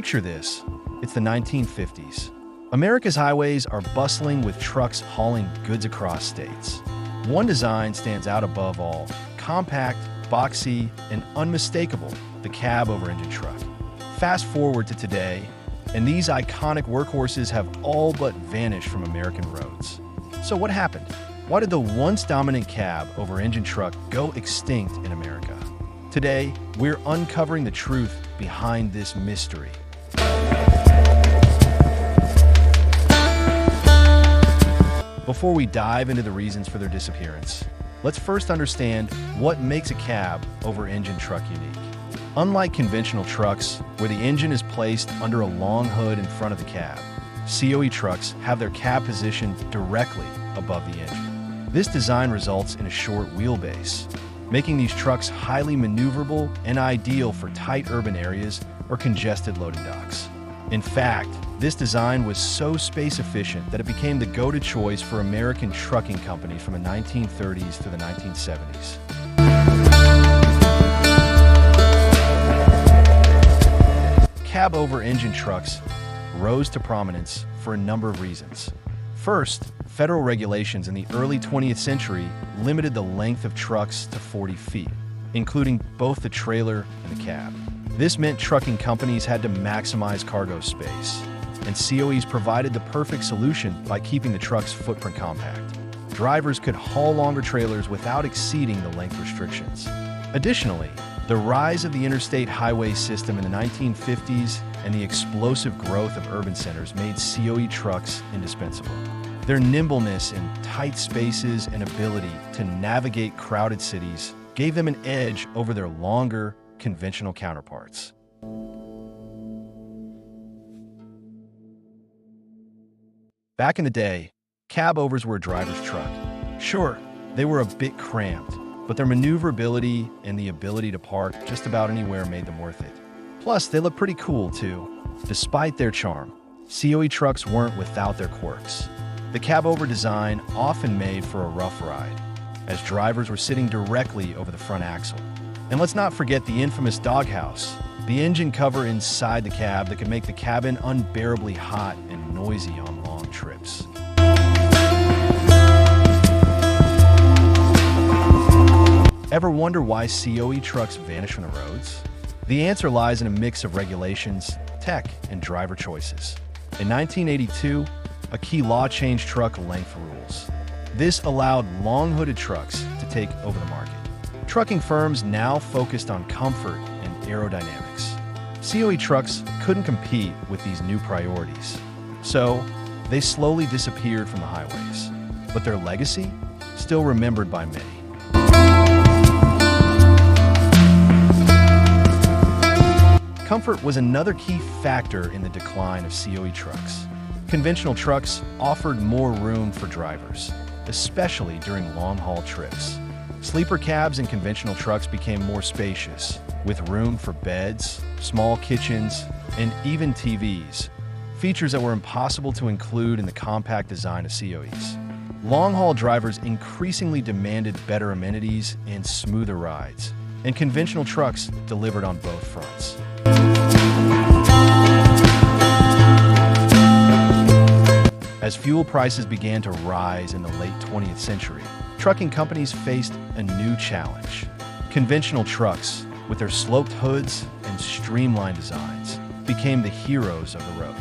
Picture this. It's the 1950s. America's highways are bustling with trucks hauling goods across states. One design stands out above all: compact, boxy, and unmistakable, the cab-over-engine truck. Fast forward to today, and these iconic workhorses have all but vanished from American roads. So what happened? Why did the once dominant cab-over-engine truck go extinct in America? Today, we're uncovering the truth behind this mystery. Before we dive into the reasons for their disappearance, let's first understand what makes a cab-over-engine truck unique. Unlike conventional trucks, where the engine is placed under a long hood in front of the cab, COE trucks have their cab positioned directly above the engine. This design results in a short wheelbase, making these trucks highly maneuverable and ideal for tight urban areas or congested loading docks. In fact, this design was so space-efficient that it became the go-to choice for American trucking companies from the 1930s to the 1970s. Cab-over-engine trucks rose to prominence for a number of reasons. First, federal regulations in the early 20th century limited the length of trucks to 40 feet, including both the trailer and the cab. This meant trucking companies had to maximize cargo space, and COEs provided the perfect solution by keeping the truck's footprint compact. Drivers could haul longer trailers without exceeding the length restrictions. Additionally, the rise of the interstate highway system in the 1950s and the explosive growth of urban centers made COE trucks indispensable. Their nimbleness in tight spaces and ability to navigate crowded cities gave them an edge over their longer, conventional counterparts. Back in the day, cab-overs were a driver's truck. Sure, they were a bit cramped, but their maneuverability and the ability to park just about anywhere made them worth it. Plus, they look pretty cool, too. Despite their charm, COE trucks weren't without their quirks. The cab-over design often made for a rough ride, as drivers were sitting directly over the front axle. And let's not forget the infamous doghouse, the engine cover inside the cab that could make the cabin unbearably hot and noisy on long trips. Ever wonder why COE trucks vanish from the roads? The answer lies in a mix of regulations, tech, and driver choices. In 1982, a key law changed truck length rules. This allowed long-hooded trucks to take over the market. Trucking firms now focused on comfort and aerodynamics. COE trucks couldn't compete with these new priorities, so they slowly disappeared from the highways. But their legacy, still remembered by many. Comfort was another key factor in the decline of COE trucks. Conventional trucks offered more room for drivers, especially during long-haul trips. Sleeper cabs and conventional trucks became more spacious, with room for beds, small kitchens, and even TVs, features that were impossible to include in the compact design of COEs. Long-haul drivers increasingly demanded better amenities and smoother rides, and conventional trucks delivered on both fronts. As fuel prices began to rise in the late 20th century, trucking companies faced a new challenge. Conventional trucks, with their sloped hoods and streamlined designs, became the heroes of the road.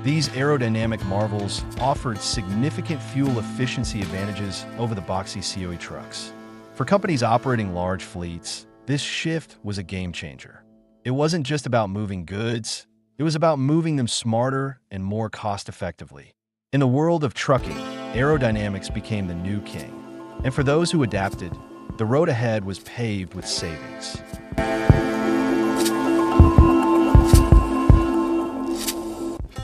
These aerodynamic marvels offered significant fuel efficiency advantages over the boxy COE trucks. For companies operating large fleets, this shift was a game changer. It wasn't just about moving goods, it was about moving them smarter and more cost-effectively. In the world of trucking, aerodynamics became the new king. And for those who adapted, the road ahead was paved with savings.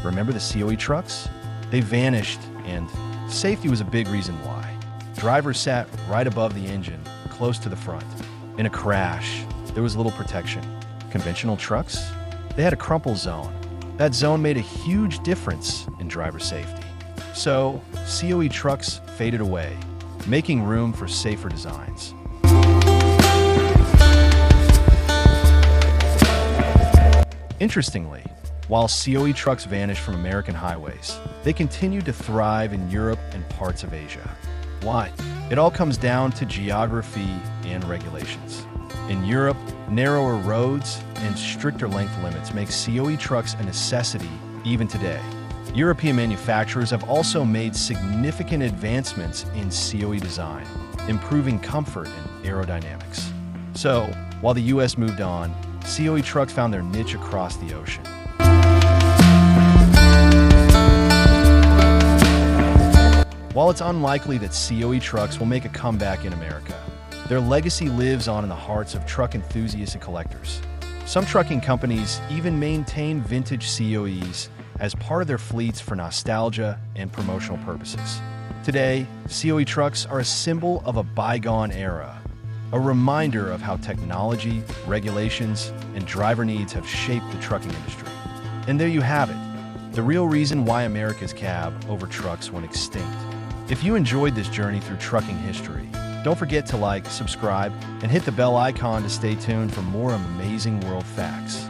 Remember the COE trucks? They vanished, and safety was a big reason why. Drivers sat right above the engine, close to the front. In a crash, there was little protection. Conventional trucks? They had a crumple zone. That zone made a huge difference in driver safety. So, COE trucks faded away, making room for safer designs. Interestingly, While COE trucks vanished from American highways, they continued to thrive in Europe and parts of Asia. Why? It all comes down to geography and regulations. In Europe, narrower roads and stricter length limits make COE trucks a necessity even today. European manufacturers have also made significant advancements in COE design, improving comfort and aerodynamics. So, while the US moved on, COE trucks found their niche across the ocean. While it's unlikely that COE trucks will make a comeback in America, their legacy lives on in the hearts of truck enthusiasts and collectors. Some trucking companies even maintain vintage COEs as part of their fleets for nostalgia and promotional purposes. Today, COE trucks are a symbol of a bygone era, a reminder of how technology, regulations, and driver needs have shaped the trucking industry. And there you have it, the real reason why America's cab over trucks went extinct. If you enjoyed this journey through trucking history, don't forget to like, subscribe, and hit the bell icon to stay tuned for more amazing world facts.